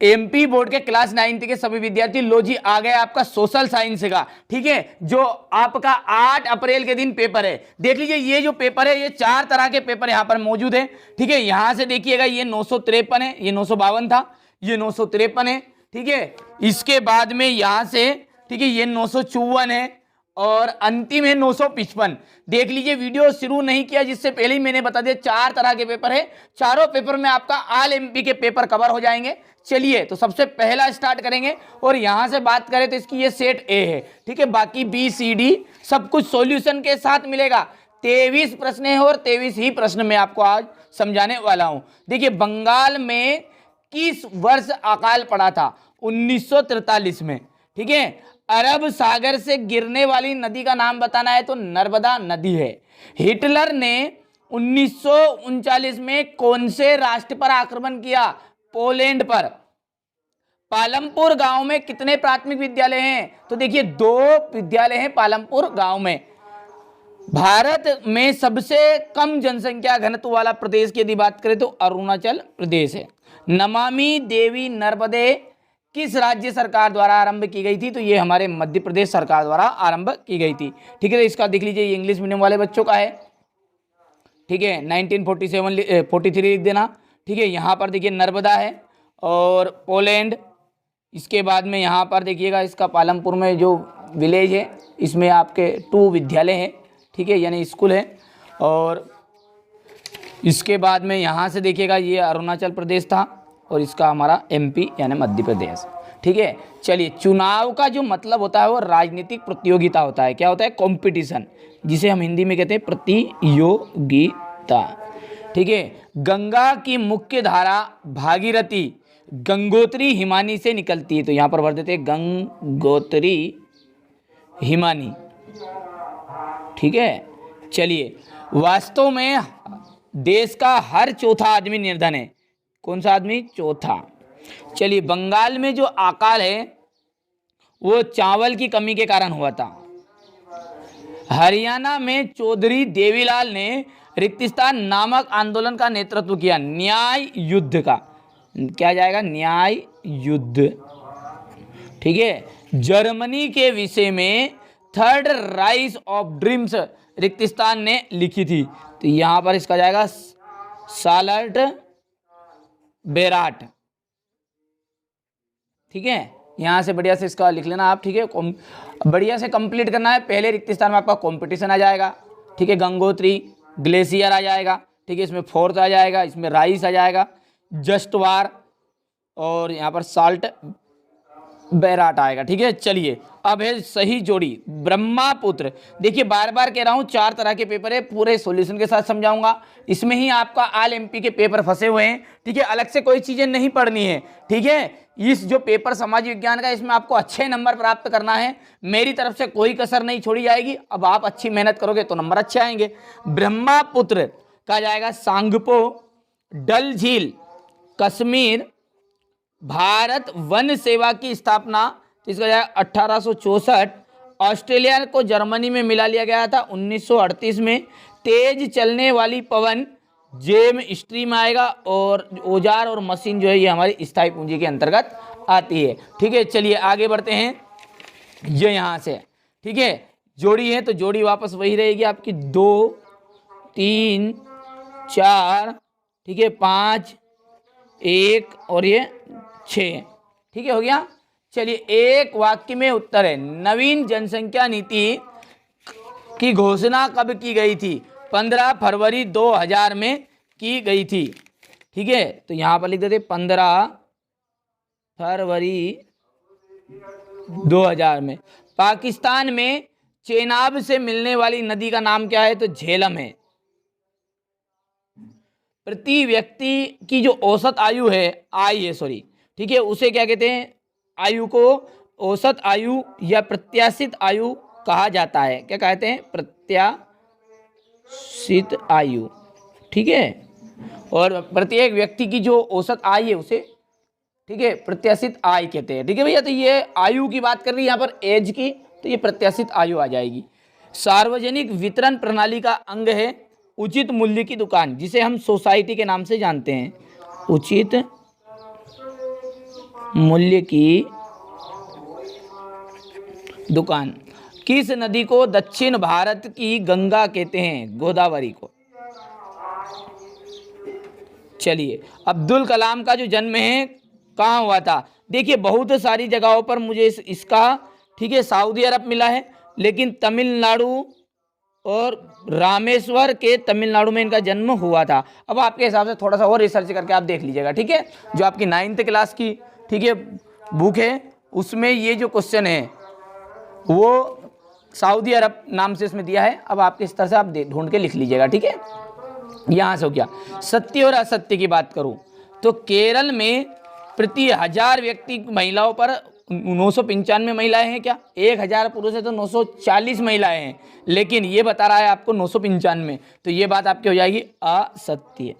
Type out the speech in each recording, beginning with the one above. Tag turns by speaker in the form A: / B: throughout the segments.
A: MP board के class 9th के सभी विद्यार्थी, लो जी आ गया आपका सोशल साइंस का, ठीक है, जो आपका 8 अप्रैल के दिन पेपर है। देख लीजिए ये जो पेपर है, ये 4 तरह के पेपर यहाँ पर मौजूद है, ठीक है। यहां से देखिएगा ये 953 है, ये 952 था, ये 953 है, ठीक है। इसके बाद में यहां से, ठीक है, ये 954 है और अंतिम है 955। देख लीजिए वीडियो शुरू नहीं किया जिससे पहले ही मैंने बता दिया 4 तरह के पेपर है, चारों पेपर में आपका ऑल एमपी के पेपर कवर हो जाएंगे। चलिए तो सबसे पहला स्टार्ट करेंगे और यहां से बात करें तो इसकी ये सेट ए है, ठीक है। बाकी बी सी डी सब कुछ सॉल्यूशन के साथ मिलेगा। 23 प्रश्न है और 23 ही प्रश्न मैं आपको आज समझाने वाला हूं। देखिए बंगाल में किस वर्ष अकाल पड़ा था? 1943 में, ठीक है। अरब सागर से गिरने वाली नदी का नाम बताना है तो नर्मदा नदी है। हिटलर ने 1939 में कौन से राष्ट्र पर आक्रमण किया? पोलैंड पर। पालमपुर गांव में कितने प्राथमिक विद्यालय हैं? तो देखिए 2 विद्यालय हैं पालमपुर गांव में। भारत में सबसे कम जनसंख्या घनत्व वाला प्रदेश की यदि बात करें तो अरुणाचल प्रदेश है। नमामि देवी नर्मदे किस राज्य सरकार द्वारा आरंभ की गई थी? तो ये हमारे मध्य प्रदेश सरकार द्वारा आरंभ की गई थी, ठीक है। तो इसका देख लीजिए ये इंग्लिश मीडियम वाले बच्चों का है, ठीक है। 1943 लिख देना, ठीक है। यहाँ पर देखिए नर्मदा है और पोलैंड। इसके बाद में यहाँ पर देखिएगा इसका पालमपुर में जो विलेज है इसमें आपके 2 विद्यालय हैं, ठीक है, यानी स्कूल है। और इसके बाद में यहाँ से देखिएगा ये अरुणाचल प्रदेश था और इसका हमारा एमपी यानी मध्य प्रदेश, ठीक है। चलिए चुनाव का जो मतलब होता है वो राजनीतिक प्रतियोगिता होता है। क्या होता है? कंपटीशन, जिसे हम हिंदी में कहते हैं प्रतियोगिता, ठीक है। गंगा की मुख्य धारा भागीरथी गंगोत्री हिमानी से निकलती है, तो यहाँ पर भर देते हैं गंगोत्री हिमानी, ठीक है। चलिए वास्तव में देश का हर चौथा आदमी निर्धन है। कौन सा आदमी? चौथा। चलिए बंगाल में जो अकाल है वो चावल की कमी के कारण हुआ था। हरियाणा में चौधरी देवीलाल ने रिक्तिस्तान नामक आंदोलन का नेतृत्व किया। न्याय युद्ध का, क्या जाएगा? न्याय युद्ध, ठीक है। जर्मनी के विषय में थर्ड राइज ऑफ ड्रीम्स रिक्तिस्तान ने लिखी थी, तो यहां पर इसका जाएगा सालर्ट बेराट, ठीक है। यहां से बढ़िया से इसका लिख लेना आप, ठीक है। बढ़िया से कंप्लीट करना है। पहले रिक्तिस्तान में आपका कंपटीशन आ जाएगा, ठीक है। गंगोत्री ग्लेशियर आ जाएगा, ठीक है। इसमें फोर्थ आ जाएगा, इसमें राइस आ जाएगा, जस्ट वार और यहाँ पर साल्ट बैराट आएगा, ठीक है। चलिए अब है सही जोड़ी ब्रह्मापुत्र। देखिए बार बार कह रहा हूँ 4 तरह के पेपर है, पूरे सॉल्यूशन के साथ समझाऊंगा। इसमें ही आपका ऑल एमपी के पेपर फंसे हुए हैं, ठीक है। अलग से कोई चीजें नहीं पढ़नी है, ठीक है। इस जो पेपर समाज विज्ञान का इसमें आपको अच्छे नंबर प्राप्त करना है, मेरी तरफ से कोई कसर नहीं छोड़ी जाएगी। अब आप अच्छी मेहनत करोगे तो नंबर अच्छे आएंगे। ब्रह्मापुत्र का जाएगा सांगपो, डल झील, कश्मीर। भारत वन सेवा की स्थापना, तो इसका जाएगा 1864। ऑस्ट्रेलिया को जर्मनी में मिला लिया गया था 1938 में। तेज चलने वाली पवन जेम स्ट्रीम आएगा और औजार और मशीन जो है ये हमारी स्थायी पूंजी के अंतर्गत आती है, ठीक है। चलिए आगे बढ़ते हैं, ये यहाँ से, ठीक है। जोड़ी है तो जोड़ी वापस वही रहेगी आपकी 2 3 4, ठीक है, 5 1 और ये 6, ठीक है, हो गया। चलिए एक वाक्य में उत्तर है। नवीन जनसंख्या नीति की घोषणा कब की गई थी? 15 फरवरी 2000 में की गई थी, ठीक है। तो यहां पर लिख देते 15 फरवरी 2000 में। पाकिस्तान में चेनाब से मिलने वाली नदी का नाम क्या है? तो झेलम है। प्रति व्यक्ति की जो औसत आयु है, ठीक है, उसे क्या कहते हैं? आयु को औसत आयु या प्रत्याशित आयु कहा जाता है। क्या कहते हैं? प्रत्याशित आयु, ठीक है। और प्रत्येक व्यक्ति की जो औसत आयु है उसे, ठीक है, प्रत्याशित आयु कहते हैं, ठीक है भैया। तो ये आयु की बात कर रही है यहाँ पर एज की, तो ये प्रत्याशित आयु आ जाएगी। सार्वजनिक वितरण प्रणाली का अंग है उचित मूल्य की दुकान, जिसे हम सोसाइटी के नाम से जानते हैं। उचित मूल्य की दुकान। किस नदी को दक्षिण भारत की गंगा कहते हैं? गोदावरी को। चलिए, अब्दुल कलाम का जो जन्म है कहाँ हुआ था? देखिए बहुत सारी जगहों पर मुझे इसका ठीक है सऊदी अरब मिला है, लेकिन तमिलनाडु और रामेश्वर के तमिलनाडु में इनका जन्म हुआ था। अब आपके हिसाब से थोड़ा सा और रिसर्च करके आप देख लीजिएगा, ठीक है। जो आपकी 9th क्लास की ठीक है बुक है उसमें ये जो क्वेश्चन है वो सऊदी अरब नाम से इसमें दिया है। अब आपके इस तरह से आप ढूंढ के लिख लीजिएगा, ठीक है। यहाँ से हो गया। सत्य और असत्य की बात करूँ तो केरल में प्रति 1000 व्यक्ति महिलाओं पर 995 महिलाएं हैं क्या? 1000 पुरुष है तो 940 महिलाएं हैं, लेकिन ये बता रहा है आपको 995, तो ये बात आपकी हो जाएगी असत्य।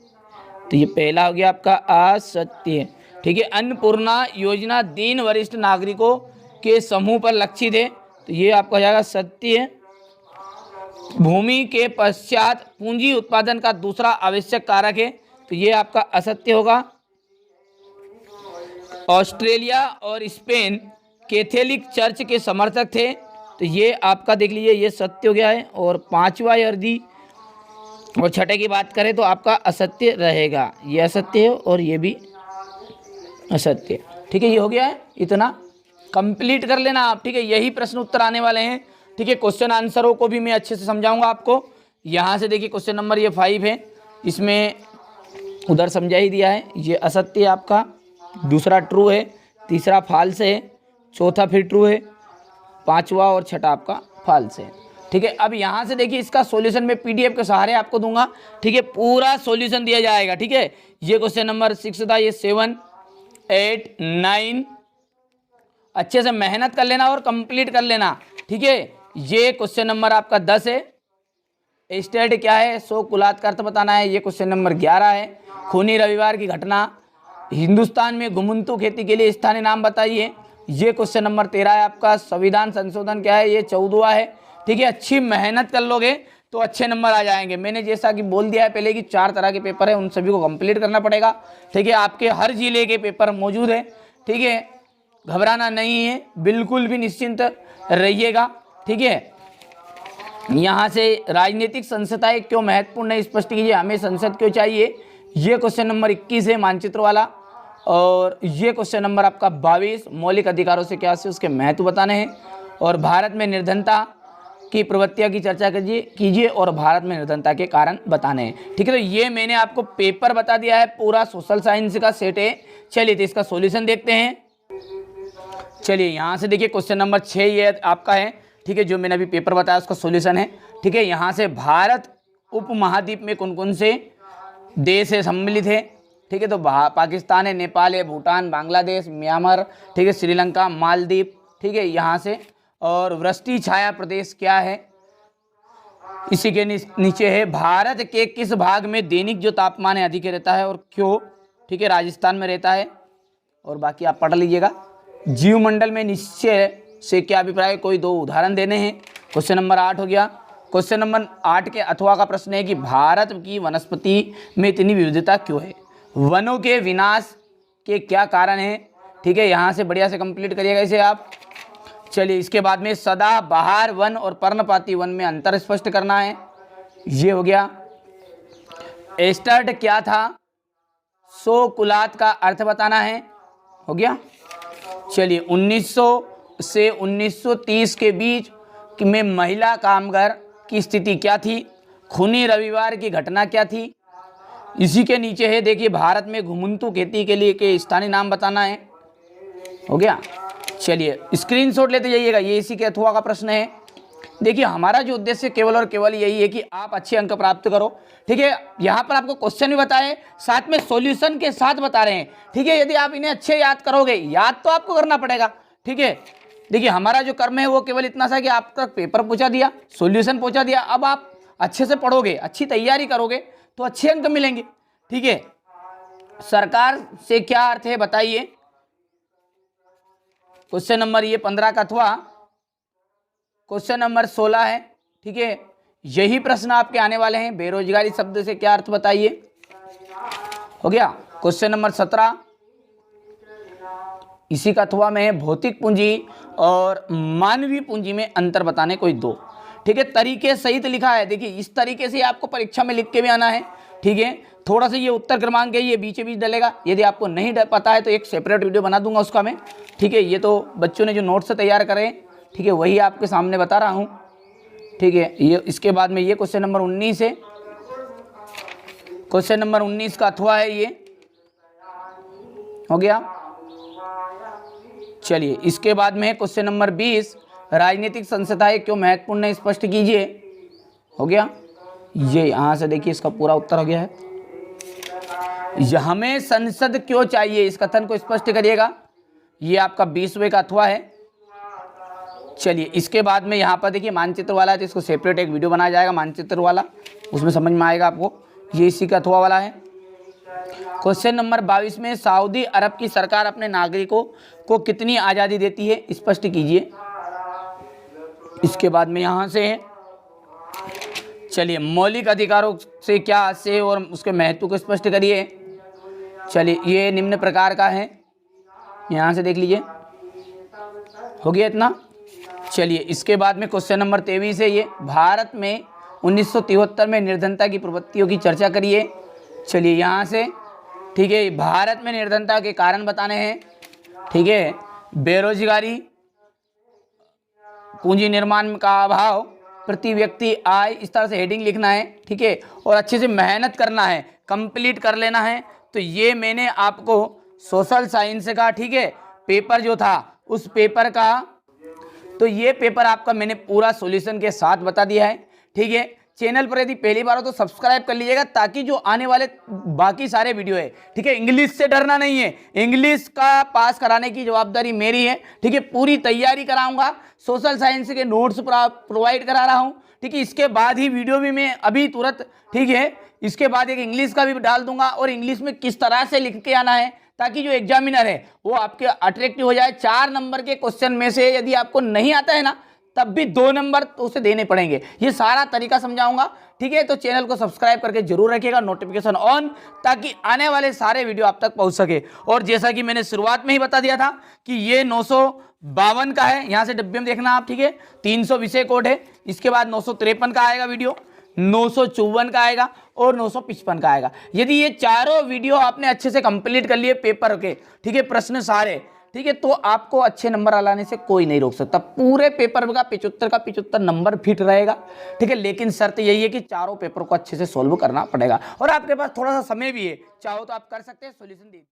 A: तो ये पहला हो गया आपका असत्य, ठीक है। अन्नपूर्णा योजना दीन वरिष्ठ नागरिकों के समूह पर लक्षित है, तो ये आपका हो जाएगा सत्य। भूमि के पश्चात पूंजी उत्पादन का दूसरा आवश्यक कारक है, तो ये आपका असत्य होगा। ऑस्ट्रेलिया और स्पेन कैथोलिक चर्च के समर्थक थे, तो ये आपका देख लीजिए ये सत्य हो गया है। और 5वां यदि और 6ठे की बात करें तो आपका असत्य रहेगा, ये असत्य है और ये भी असत्य, ठीक है। ये हो गया है, इतना कंप्लीट कर लेना आप, ठीक है। यही प्रश्न उत्तर आने वाले हैं, ठीक है। क्वेश्चन आंसरों को भी मैं अच्छे से समझाऊंगा आपको। यहाँ से देखिए क्वेश्चन नंबर ये 5 है, इसमें उधर समझा ही दिया है। ये असत्य आपका, दूसरा ट्रू है, तीसरा फॉल्स है, चौथा फिर ट्रू है, 5वां और 6ठा आपका फॉल्स है, ठीक है। अब यहाँ से देखिए इसका सॉल्यूशन मैं PDF के सहारे आपको दूंगा, ठीक है। पूरा सॉल्यूशन दिया जाएगा, ठीक है। ये क्वेश्चन नंबर 6 था, ये 7, 8, 9 अच्छे से मेहनत कर लेना और कंप्लीट कर लेना, ठीक है। ये क्वेश्चन नंबर आपका 10 है। स्टेट क्या है? 100 कुलात का अर्थ बताना है, ये क्वेश्चन नंबर 11 है। खूनी रविवार की घटना, हिंदुस्तान में घुमंतू खेती के लिए स्थानीय नाम बताइए, ये क्वेश्चन नंबर 13 है आपका। संविधान संशोधन क्या है? ये 14वां है, ठीक है। अच्छी मेहनत कर लोगे तो अच्छे नंबर आ जाएंगे। मैंने जैसा कि बोल दिया है पहले कि 4 तरह के पेपर है, उन सभी को कंप्लीट करना पड़ेगा, ठीक है। आपके हर जिले के पेपर मौजूद है, ठीक है। घबराना नहीं है, बिल्कुल भी निश्चिंत रहिएगा, ठीक है। यहाँ से राजनीतिक संस्थाएं क्यों महत्वपूर्ण है स्पष्ट कीजिए, हमें संसद क्यों चाहिए, ये क्वेश्चन नंबर 21 है मानचित्र वाला। और ये क्वेश्चन नंबर आपका 22 मौलिक अधिकारों से क्या से उसके महत्व बताने हैं। और भारत में निर्धनता की प्रवृत्तियाँ की चर्चा कीजिए और भारत में निर्धनता के कारण बताने हैं, ठीक है। तो ये मैंने आपको पेपर बता दिया है, पूरा सोशल साइंस का सेट है। चलिए तो इसका सॉल्यूशन देखते हैं। चलिए यहाँ से देखिए क्वेश्चन नंबर 6 ये आपका है, ठीक है। जो मैंने अभी पेपर बताया उसका सॉल्यूशन है, ठीक है। यहाँ से भारत उपमहाद्वीप में कौन कौन से देश है सम्मिलित है, ठीक है। तो पाकिस्तान है, नेपाल है, भूटान, बांग्लादेश, म्यांमार, ठीक है, श्रीलंका, मालदीव, ठीक है। यहाँ से और वृष्टि छाया प्रदेश क्या है, इसी के नीचे है भारत के किस भाग में दैनिक जो तापमान है अधिक रहता है और क्यों, ठीक है। राजस्थान में रहता है। और बाकी आप पढ़ लीजिएगा। जीवमंडल में निश्चय से क्या अभिप्राय है, कोई 2 उदाहरण देने हैं। क्वेश्चन नंबर 8 हो गया। क्वेश्चन नंबर 8 के अथवा का प्रश्न है कि भारत की वनस्पति में इतनी विविधता क्यों है, वनों के विनाश के क्या कारण हैं, ठीक है। यहाँ से बढ़िया से कंप्लीट करिएगा इसे आप। चलिए इसके बाद में सदाबहार वन और पर्णपाती वन में अंतर स्पष्ट करना है, ये हो गया। एस्टर्ट क्या था, 100 कुलात का अर्थ बताना है, हो गया। चलिए 1900 से 1930 के बीच में महिला कामगार की स्थिति क्या थी, खूनी रविवार की घटना क्या थी, इसी के नीचे है देखिए भारत में घुमंतू खेती के लिए के स्थानीय नाम बताना है, हो गया। चलिए स्क्रीनशॉट लेते जाइएगा, ये इसी के अथवा का प्रश्न है। देखिए हमारा जो उद्देश्य केवल और केवल यही है कि आप अच्छे अंक प्राप्त करो, ठीक है। यहाँ पर आपको क्वेश्चन भी बताए, साथ में सॉल्यूशन के साथ बता रहे हैं, ठीक है। यदि आप इन्हें अच्छे याद करोगे, याद तो आपको करना पड़ेगा, ठीक है। देखिए हमारा जो कर्म है वो केवल इतना सा कि आप तक पेपर पहुँचा दिया, सॉल्यूशन पहुँचा दिया। अब आप अच्छे से पढ़ोगे, अच्छी तैयारी करोगे तो अच्छे अंक मिलेंगे, ठीक है। सरकार से क्या अर्थ है बताइए, क्वेश्चन नंबर ये 15 का अथवा क्वेश्चन नंबर 16 है, ठीक है। यही प्रश्न आपके आने वाले हैं। बेरोजगारी शब्द से क्या अर्थ बताइए, हो गया। क्वेश्चन नंबर 17 इसी का अथवा में है भौतिक पूंजी और मानवीय पूंजी में अंतर बताने कोई दो। ठीक है, तरीके सहित लिखा है। देखिए इस तरीके से आपको परीक्षा में लिख के भी आना है। ठीक है, थोड़ा सा ये उत्तर क्रमांक है ये बीच बीच डलेगा, यदि आपको नहीं पता है तो एक सेपरेट वीडियो बना दूंगा उसका मैं। ठीक है, ये तो बच्चों ने जो नोट्स तैयार करे, ठीक है, वही आपके सामने बता रहा हूँ। ठीक है, ये इसके बाद में ये क्वेश्चन नंबर 19 है। क्वेश्चन नंबर 19 का अथवा है, ये हो गया। चलिए इसके बाद में है क्वेश्चन नंबर 20, राजनीतिक संस्थाएं क्यों महत्वपूर्ण है, स्पष्ट कीजिए। हो गया, ये यहाँ से देखिए इसका पूरा उत्तर हो गया है। हमें संसद क्यों चाहिए, इस कथन को स्पष्ट करिएगा। ये आपका 20वें का अथवा है। चलिए इसके बाद में यहाँ पर देखिए मानचित्र वाला है, तो इसको सेपरेट एक वीडियो बनाया जाएगा मानचित्र वाला, उसमें समझ में आएगा आपको। ये इसी का अथवा वाला है। क्वेश्चन नंबर 22 में सऊदी अरब की सरकार अपने नागरिकों को कितनी आज़ादी देती है, स्पष्ट कीजिए। इसके बाद में यहाँ से है, चलिए मौलिक अधिकारों से क्या आशय और उसके महत्व को स्पष्ट करिए। चलिए ये निम्न प्रकार का है, यहाँ से देख लीजिए। हो गया इतना। चलिए इसके बाद में क्वेश्चन नंबर 23 है, ये भारत में 1973 में निर्धनता की प्रवृत्तियों की चर्चा करिए। चलिए यहाँ से, ठीक है, भारत में निर्धनता के कारण बताने हैं। ठीक है, बेरोजगारी, पूंजी निर्माण का अभाव, प्रति व्यक्ति आय, इस तरह से हेडिंग लिखना है। ठीक है, और अच्छे से मेहनत करना है, कंप्लीट कर लेना है। तो ये मैंने आपको सोशल साइंस का, ठीक है, पेपर जो था उस पेपर का, तो ये पेपर आपका मैंने पूरा सॉल्यूशन के साथ बता दिया है। ठीक है, चैनल पर यदि पहली बार हो तो सब्सक्राइब कर लीजिएगा, ताकि जो आने वाले बाकी सारे वीडियो है, ठीक है, इंग्लिश से डरना नहीं है, इंग्लिश का पास कराने की जवाबदारी मेरी है। ठीक है, पूरी तैयारी कराऊंगा, सोशल साइंस के नोट्स प्रोवाइड करा रहा हूं। ठीक है, इसके बाद ही वीडियो भी मैं अभी तुरंत, ठीक है, इसके बाद एक इंग्लिश का भी डाल दूंगा, और इंग्लिश में किस तरह से लिख के आना है, ताकि जो एग्जामिनर है वो आपके अट्रैक्टिव हो जाए। 4 नंबर के क्वेश्चन में से यदि आपको नहीं आता है ना, तब भी 2 नंबर तो उसे देने पड़ेंगे। ये सारा तरीका समझाऊंगा। ठीक है, तो चैनल को सब्सक्राइब करके जरूर रखिएगा, नोटिफिकेशन ऑन, ताकि आने वाले सारे वीडियो आप तक पहुंच सके। और जैसा कि मैंने शुरुआत में ही बता दिया था कि ये 952 का है, यहां से डब्बे में देखना आप। ठीक है, 300 विषय कोड है, इसके बाद 953 का आएगा वीडियो, 954 का आएगा और 955 का आएगा। यदि ये चारों वीडियो आपने अच्छे से कंप्लीट कर लिए पेपर के, ठीक है, प्रश्न सारे, ठीक है, तो आपको अच्छे नंबर लाने से कोई नहीं रोक सकता। पूरे पेपर का 75 नंबर फिट रहेगा। ठीक है, लेकिन शर्त यही है कि चारों पेपर को अच्छे से सोल्व करना पड़ेगा, और आपके पास थोड़ा सा समय भी है, चाहो तो आप कर सकते हैं। सॉल्यूशन दे